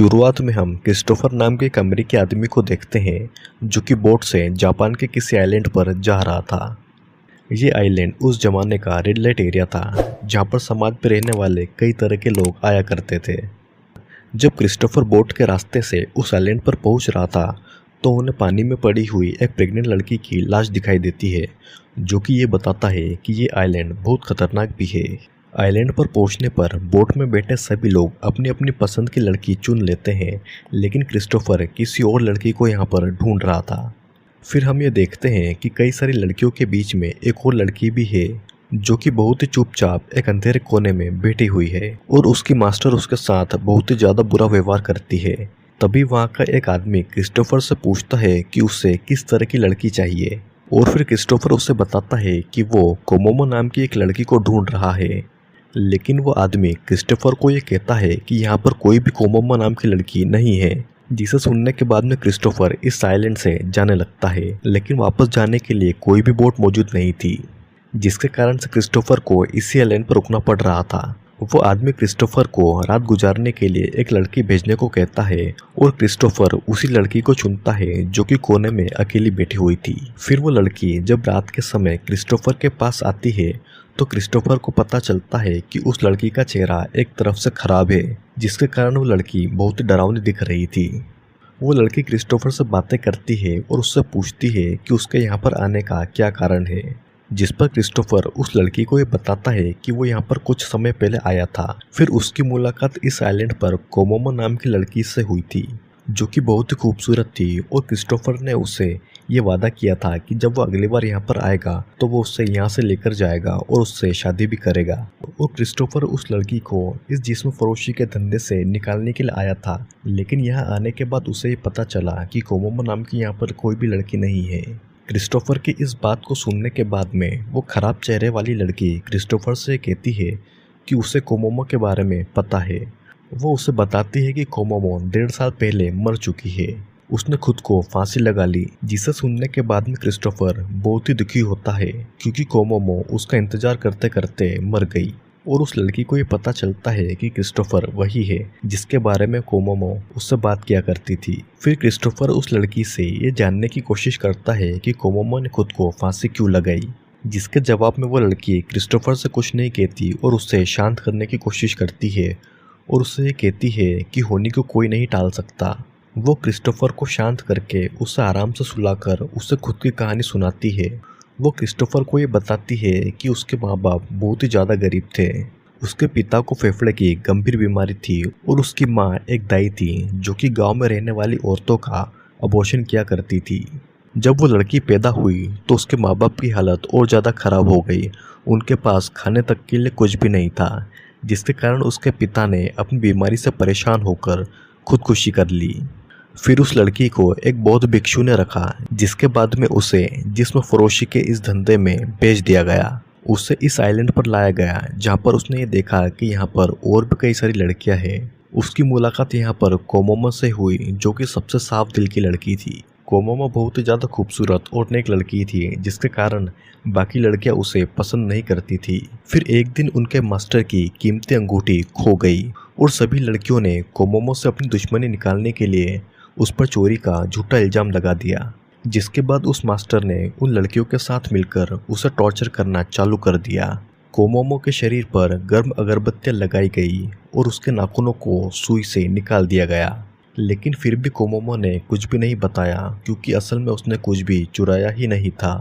शुरुआत में हम क्रिस्टोफर नाम के एक अमेरिकी आदमी को देखते हैं जो कि बोट से जापान के किसी आइलैंड पर जा रहा था। ये आइलैंड उस जमाने का रेड लाइट एरिया था जहाँ पर समाज में रहने वाले कई तरह के लोग आया करते थे। जब क्रिस्टोफर बोट के रास्ते से उस आइलैंड पर पहुँच रहा था तो उन्हें पानी में पड़ी हुई एक प्रेग्नेंट लड़की की लाश दिखाई देती है, जो कि ये बताता है कि ये आइलैंड बहुत खतरनाक भी है। आइलैंड पर पहुंचने पर बोट में बैठे सभी लोग अपनी अपनी पसंद की लड़की चुन लेते हैं, लेकिन क्रिस्टोफर किसी और लड़की को यहाँ पर ढूंढ रहा था। फिर हम ये देखते हैं कि कई सारी लड़कियों के बीच में एक और लड़की भी है जो कि बहुत ही चुपचाप एक अंधेरे कोने में बैठी हुई है और उसकी मास्टर उसके साथ बहुत ही ज़्यादा बुरा व्यवहार करती है। तभी वहाँ का एक आदमी क्रिस्टोफर से पूछता है कि उसे किस तरह की लड़की चाहिए और फिर क्रिस्टोफर उसे बताता है कि वो कोमोमो नाम की एक लड़की को ढूंढ रहा है। लेकिन वो आदमी क्रिस्टोफर को ये कहता है कि यहाँ पर कोई भी कोमोमो नाम की लड़की नहीं है, जिसे सुनने के बाद में क्रिस्टोफर इस आइलैंड से जाने लगता है। लेकिन वापस जाने के लिए कोई भी बोट मौजूद नहीं थी, जिसके कारण से क्रिस्टोफर को इसी आइलैंड पर रुकना पड़ रहा था। वो आदमी क्रिस्टोफर को रात गुजारने के लिए एक लड़की भेजने को कहता है और क्रिस्टोफर उसी लड़की को चुनता है जो कि कोने में अकेली बैठी हुई थी। फिर वो लड़की जब रात के समय क्रिस्टोफर के पास आती है तो क्रिस्टोफर को पता चलता है कि उस लड़की का चेहरा एक तरफ से खराब है, जिसके कारण वो लड़की बहुत ही डरावनी दिख रही थी। वो लड़की क्रिस्टोफर से बातें करती है और उससे पूछती है कि उसके यहाँ पर आने का क्या कारण है, जिस पर क्रिस्टोफर उस लड़की को ये बताता है कि वो यहाँ पर कुछ समय पहले आया था। फिर उसकी मुलाकात इस आइलैंड पर कोमोमो नाम की लड़की से हुई थी जो कि बहुत ही खूबसूरत थी और क्रिस्टोफर ने उसे ये वादा किया था कि जब वो अगली बार यहाँ पर आएगा तो वो उससे यहाँ से लेकर जाएगा और उससे शादी भी करेगा। और क्रिस्टोफर उस लड़की को इस जिस्म फरोशी के धंधे से निकालने के लिए आया था, लेकिन यहाँ आने के बाद उसे ये पता चला कि कोमोमो नाम की यहाँ पर कोई भी लड़की नहीं है। क्रिस्टोफर की इस बात को सुनने के बाद में वो खराब चेहरे वाली लड़की क्रिस्टोफर से कहती है कि उसे कोमोमो के बारे में पता है। वो उसे बताती है कि कोमोमो 1.5 साल पहले मर चुकी है, उसने खुद को फांसी लगा ली। जिसे सुनने के बाद में क्रिस्टोफर बहुत ही दुखी होता है क्योंकि कोमोमो उसका इंतजार करते करते मर गई। और उस लड़की को ये पता चलता है कि क्रिस्टोफर वही है जिसके बारे में कोमोमो उससे बात किया करती थी। फिर क्रिस्टोफर उस लड़की से ये जानने की कोशिश करता है कि कोमोमो ने खुद को फांसी क्यों लगाई, जिसके जवाब में वो लड़की क्रिस्टोफर से कुछ नहीं कहती और उससे शांत करने की कोशिश करती है और उससे ये कहती है कि होनी को कोई नहीं टाल सकता। वो क्रिस्टोफर को शांत करके उसे आराम से सुलाकर उसे खुद की कहानी सुनाती है। वो क्रिस्टोफर को ये बताती है कि उसके माँ बाप बहुत ही ज़्यादा गरीब थे। उसके पिता को फेफड़े की गंभीर बीमारी थी और उसकी माँ एक दाई थी जो कि गांव में रहने वाली औरतों का अबॉर्शन किया करती थी। जब वो लड़की पैदा हुई तो उसके माँ बाप की हालत और ज़्यादा खराब हो गई। उनके पास खाने तक के लिए कुछ भी नहीं था, जिसके कारण उसके पिता ने अपनी बीमारी से परेशान होकर खुदकुशी कर ली। फिर उस लड़की को एक बौद्ध भिक्षु ने रखा, जिसके बाद में उसे जिस्म फरोशी के इस धंधे में बेच दिया गया। उसे इस आइलैंड पर लाया गया जहाँ पर उसने ये देखा कि यहाँ पर और भी कई सारी लड़कियाँ हैं। उसकी मुलाकात यहाँ पर कोमोमो से हुई जो कि सबसे साफ दिल की लड़की थी। कोमोमो बहुत ही ज़्यादा खूबसूरत और नेक लड़की थी, जिसके कारण बाकी लड़कियां उसे पसंद नहीं करती थी। फिर एक दिन उनके मास्टर की कीमती अंगूठी खो गई और सभी लड़कियों ने कोमोमो से अपनी दुश्मनी निकालने के लिए उस पर चोरी का झूठा इल्ज़ाम लगा दिया, जिसके बाद उस मास्टर ने उन लड़कियों के साथ मिलकर उसे टॉर्चर करना चालू कर दिया। कोमोमो के शरीर पर गर्म अगरबत्तियाँ लगाई गई और उसके नाखूनों को सुई से निकाल दिया गया, लेकिन फिर भी कोमोमो ने कुछ भी नहीं बताया क्योंकि असल में उसने कुछ भी चुराया ही नहीं था।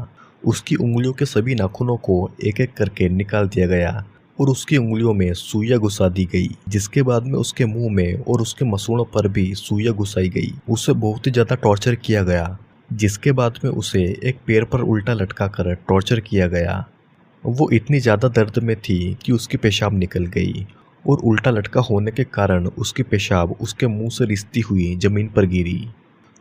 उसकी उंगलियों के सभी नाखूनों को एक एक करके निकाल दिया गया और उसकी उंगलियों में सुइयां घुसा दी गई, जिसके बाद में उसके मुंह में और उसके मसूड़ों पर भी सुइयां घुसाई गई। उसे बहुत ही ज़्यादा टॉर्चर किया गया, जिसके बाद में उसे एक पैर पर उल्टा लटका कर टॉर्चर किया गया। वो इतनी ज़्यादा दर्द में थी कि उसकी पेशाब निकल गई और उल्टा लटका होने के कारण उसकी पेशाब उसके मुंह से रिसती हुई ज़मीन पर गिरी।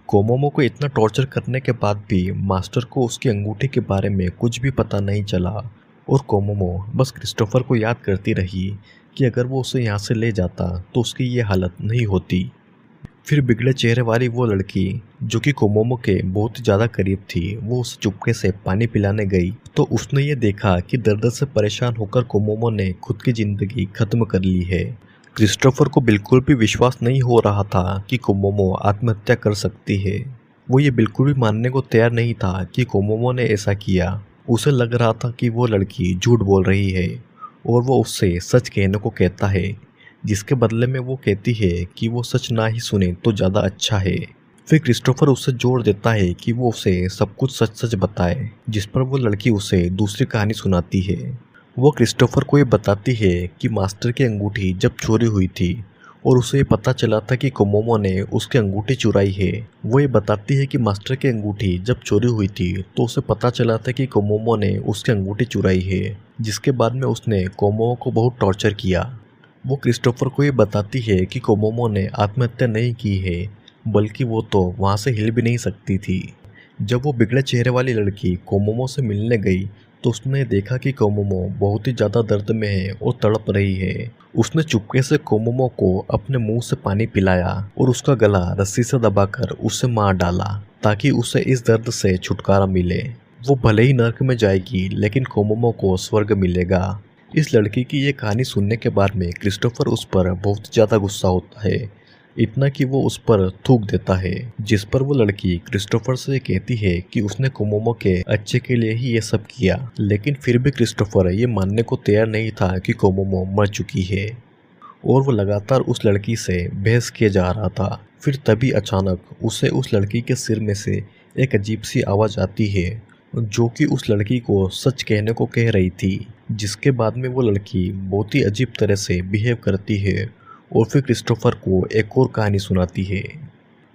कोमोमो को इतना टॉर्चर करने के बाद भी मास्टर को उसकी अंगूठी के बारे में कुछ भी पता नहीं चला और कोमोमो बस क्रिस्टोफर को याद करती रही कि अगर वो उसे यहाँ से ले जाता तो उसकी ये हालत नहीं होती। फिर बिगड़े चेहरे वाली वो लड़की जो कि कोमोमो के बहुत ही ज़्यादा करीब थी, वो उसे चुपके से पानी पिलाने गई तो उसने ये देखा कि दर्द से परेशान होकर कोमोमो ने खुद की ज़िंदगी ख़त्म कर ली है। क्रिस्टोफर को बिल्कुल भी विश्वास नहीं हो रहा था कि कोमोमो आत्महत्या कर सकती है। वो ये बिल्कुल भी मानने को तैयार नहीं था कि कोमोमो ने ऐसा किया। उसे लग रहा था कि वो लड़की झूठ बोल रही है और वो उससे सच कहने को कहता है, जिसके बदले में वो कहती है कि वो सच ना ही सुने तो ज़्यादा अच्छा है। फिर क्रिस्टोफर उससे जोर देता है कि वो उसे सब कुछ सच सच बताए, जिस पर वो लड़की उसे दूसरी कहानी सुनाती है। वो क्रिस्टोफर को ये बताती है कि मास्टर की अंगूठी जब चोरी हुई थी और उसे ये पता चला था कि कोमोमो ने उसकी अंगूठी चुराई है। वो ये बताती है कि मास्टर की अंगूठी जब चोरी हुई थी तो उसे पता चला था कि कोमोमो ने उसकी अंगूठी चुराई है, जिसके बाद में उसने कोमोमो को बहुत टॉर्चर किया। वो क्रिस्टोफर को ये बताती है कि कोमोमो ने आत्महत्या नहीं की है, बल्कि वो तो वहाँ से हिल भी नहीं सकती थी। जब वो बिगड़े चेहरे वाली लड़की कोमोमो से मिलने गई तो उसने देखा कि कोमोमो बहुत ही ज़्यादा दर्द में है और तड़प रही है। उसने चुपके से कोमोमो को अपने मुंह से पानी पिलाया और उसका गला रस्सी से दबाकर उसे मार डाला ताकि उसे इस दर्द से छुटकारा मिले। वो भले ही नर्क में जाएगी, लेकिन कोमोमो को स्वर्ग मिलेगा। इस लड़की की ये कहानी सुनने के बाद में क्रिस्टोफर उस पर बहुत ज़्यादा गुस्सा होता है, इतना कि वो उस पर थूक देता है। जिस पर वो लड़की क्रिस्टोफर से कहती है कि उसने कोमोमो के अच्छे के लिए ही ये सब किया, लेकिन फिर भी क्रिस्टोफर ये मानने को तैयार नहीं था कि कोमोमो मर चुकी है और वो लगातार उस लड़की से बहस किए जा रहा था। फिर तभी अचानक उसे उस लड़की के सिर में से एक अजीब सी आवाज़ आती है, जो कि उस लड़की को सच कहने को कह रही थी। जिसके बाद में वो लड़की बहुत ही अजीब तरह से बिहेव करती है और फिर क्रिस्टोफर को एक और कहानी सुनाती है,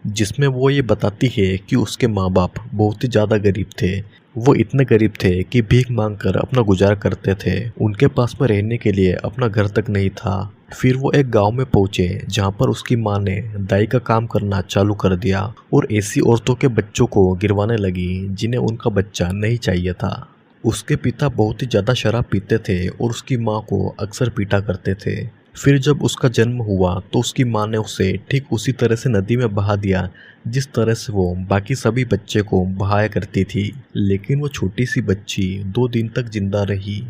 जिसमें वो ये बताती है कि उसके माँ बाप बहुत ही ज़्यादा गरीब थे। वो इतने गरीब थे कि भीख मांगकर अपना गुजारा करते थे। उनके पास में रहने के लिए अपना घर तक नहीं था। फिर वो एक गांव में पहुंचे जहां पर उसकी माँ ने दाई का काम करना चालू कर दिया और ऐसी औरतों के बच्चों को गिरवाने लगी जिन्हें उनका बच्चा नहीं चाहिए था। उसके पिता बहुत ही ज़्यादा शराब पीते थे और उसकी माँ को अक्सर पीटा करते थे। फिर जब उसका जन्म हुआ तो उसकी माँ ने उसे ठीक उसी तरह से नदी में बहा दिया जिस तरह से वो बाकी सभी बच्चे को बहाया करती थी। लेकिन वो छोटी सी बच्ची 2 दिन तक जिंदा रही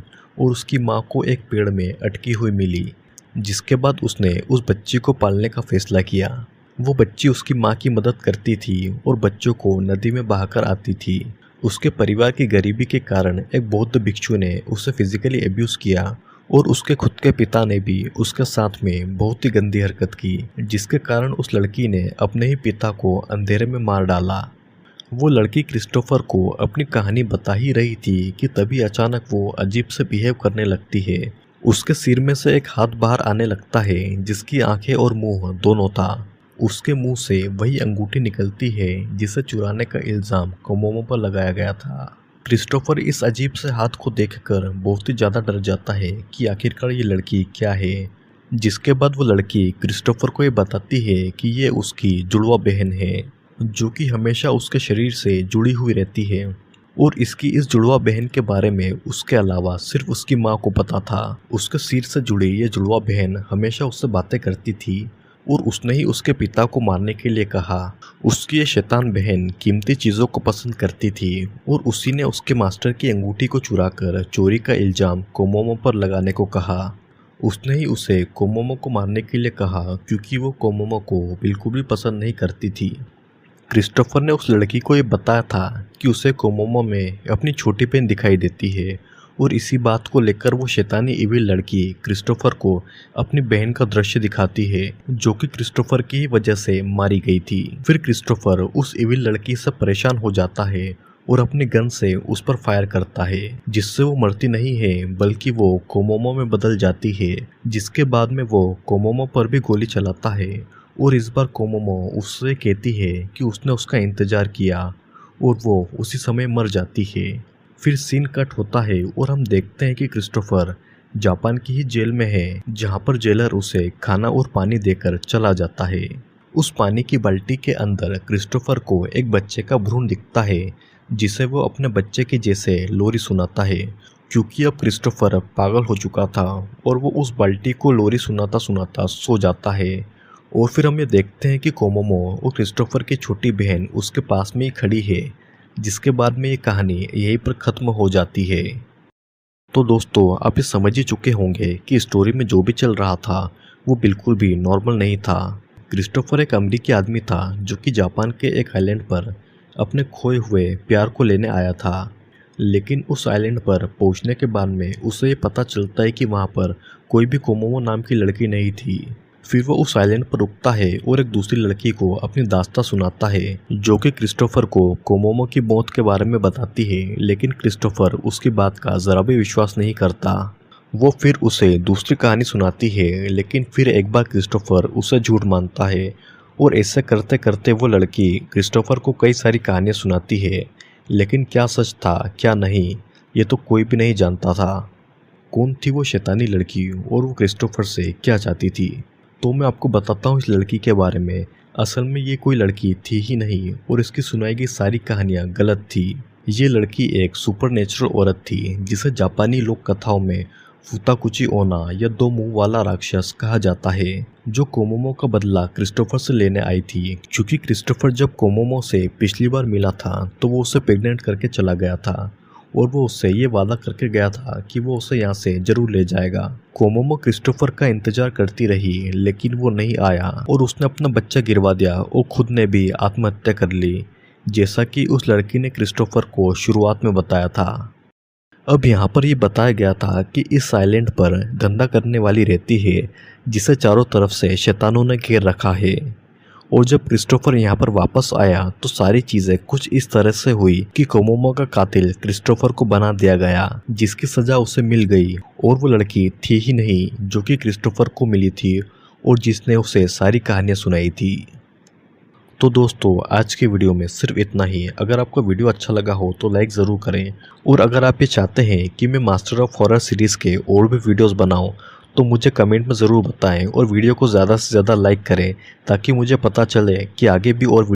और उसकी माँ को एक पेड़ में अटकी हुई मिली, जिसके बाद उसने उस बच्ची को पालने का फैसला किया। वो बच्ची उसकी माँ की मदद करती थी और बच्चों को नदी में बहाकर आती थी। उसके परिवार की गरीबी के कारण एक बौद्ध भिक्षु ने उसे फिजिकली अब्यूज़ किया और उसके खुद के पिता ने भी उसके साथ में बहुत ही गंदी हरकत की, जिसके कारण उस लड़की ने अपने ही पिता को अंधेरे में मार डाला। वो लड़की क्रिस्टोफर को अपनी कहानी बता ही रही थी कि तभी अचानक वो अजीब से बिहेव करने लगती है। उसके सिर में से एक हाथ बाहर आने लगता है जिसकी आंखें और मुंह दोनों था। उसके मुंह से वही अंगूठी निकलती है जिसे चुराने का इल्ज़ाम कोमोमो पर लगाया गया था। क्रिस्टोफर इस अजीब से हाथ को देखकर बहुत ही ज़्यादा डर जाता है कि आखिरकार ये लड़की क्या है। जिसके बाद वो लड़की क्रिस्टोफर को ये बताती है कि ये उसकी जुड़वा बहन है, जो कि हमेशा उसके शरीर से जुड़ी हुई रहती है और इसकी इस जुड़वा बहन के बारे में उसके अलावा सिर्फ उसकी माँ को पता था। उसके सिर से जुड़ी ये जुड़वा बहन हमेशा उससे बातें करती थी और उसने ही उसके पिता को मारने के लिए कहा। उसकी ये शैतान बहन कीमती चीज़ों को पसंद करती थी और उसी ने उसके मास्टर की अंगूठी को चुराकर चोरी का इल्ज़ाम कोमोमो पर लगाने को कहा। उसने ही उसे कोमोमो को मारने के लिए कहा क्योंकि वो कोमोमो को बिल्कुल भी पसंद नहीं करती थी। क्रिस्टोफर ने उस लड़की को ये बताया था कि उसे कोमोमो में अपनी छोटी बहन दिखाई देती है और इसी बात को लेकर वो शैतानी इविल लड़की क्रिस्टोफर को अपनी बहन का दृश्य दिखाती है, जो कि क्रिस्टोफर की ही वजह से मारी गई थी। फिर क्रिस्टोफर उस इविल लड़की से परेशान हो जाता है और अपनी गन से उस पर फायर करता है, जिससे वो मरती नहीं है बल्कि वो कोमोमो में बदल जाती है। जिसके बाद में वो कोमोमो पर भी गोली चलाता है और इस बार कोमोमो उससे कहती है कि उसने उसका इंतजार किया और वो उसी समय मर जाती है। फिर सीन कट होता है और हम देखते हैं कि क्रिस्टोफर जापान की ही जेल में है, जहां पर जेलर उसे खाना और पानी देकर चला जाता है। उस पानी की बाल्टी के अंदर क्रिस्टोफर को एक बच्चे का भ्रूण दिखता है, जिसे वो अपने बच्चे के जैसे लोरी सुनाता है, क्योंकि अब क्रिस्टोफर पागल हो चुका था और वो उस बाल्टी को लोरी सुनाता सुनाता सो जाता है। और फिर हम ये देखते हैं कि कोमोमो और क्रिस्टोफर की छोटी बहन उसके पास में ही खड़ी है, जिसके बाद में ये कहानी यहीं पर ख़त्म हो जाती है। तो दोस्तों, आप ये समझ ही चुके होंगे कि स्टोरी में जो भी चल रहा था वो बिल्कुल भी नॉर्मल नहीं था। क्रिस्टोफर एक अमेरिकी आदमी था जो कि जापान के एक आइलैंड पर अपने खोए हुए प्यार को लेने आया था। लेकिन उस आइलैंड पर पहुंचने के बाद में उसे ये पता चलता है कि वहाँ पर कोई भी कोमोमो नाम की लड़की नहीं थी। फिर वो उस आइलैंड पर रुकता है और एक दूसरी लड़की को अपनी दास्तां सुनाता है जो कि क्रिस्टोफर को कोमोमो की मौत के बारे में बताती है। लेकिन क्रिस्टोफर उसकी बात का जरा भी विश्वास नहीं करता। वो फिर उसे दूसरी कहानी सुनाती है, लेकिन फिर एक बार क्रिस्टोफर उसे झूठ मानता है और ऐसे करते करते वो लड़की क्रिस्टोफर को कई सारी कहानियाँ सुनाती है। लेकिन क्या सच था क्या नहीं, ये तो कोई भी नहीं जानता था। कौन थी वो शैतानी लड़की और वो क्रिस्टोफर से क्या चाहती थी? तो मैं आपको बताता हूँ इस लड़की के बारे में। असल में ये कोई लड़की थी ही नहीं और इसकी सुनाई गई सारी कहानियाँ गलत थी। ये लड़की एक सुपरनेचुरल औरत थी जिसे जापानी लोक कथाओं में फुताकुची ओना या दो मुंह वाला राक्षस कहा जाता है, जो कोमोमो का बदला क्रिस्टोफर से लेने आई थी। क्योंकि क्रिस्टोफर जब कोमोमो से पिछली बार मिला था तो वो उसे प्रेग्नेंट करके चला गया था और वो उससे ये वादा करके गया था कि वो उसे यहाँ से जरूर ले जाएगा। कोमोमो क्रिस्टोफर का इंतजार करती रही लेकिन वो नहीं आया और उसने अपना बच्चा गिरवा दिया और खुद ने भी आत्महत्या कर ली, जैसा कि उस लड़की ने क्रिस्टोफर को शुरुआत में बताया था। अब यहाँ पर ये बताया गया था कि इस आइलैंड पर धंधा करने वाली रहती है जिसे चारों तरफ से शैतानों ने घेर रखा है। और जब क्रिस्टोफर यहाँ पर वापस आया तो सारी चीज़ें कुछ इस तरह से हुई कि कोमोमो का कातिल क्रिस्टोफर को बना दिया गया, जिसकी सज़ा उसे मिल गई। और वो लड़की थी ही नहीं जो कि क्रिस्टोफर को मिली थी और जिसने उसे सारी कहानियाँ सुनाई थी। तो दोस्तों आज की वीडियो में सिर्फ इतना ही। अगर आपको वीडियो अच्छा लगा हो तो लाइक ज़रूर करें और अगर आप ये चाहते हैं कि मैं मास्टर ऑफ हॉरर सीरीज़ के और भी वीडियोस बनाऊं तो मुझे कमेंट में ज़रूर बताएं और वीडियो को ज़्यादा से ज़्यादा लाइक करें ताकि मुझे पता चले कि आगे भी और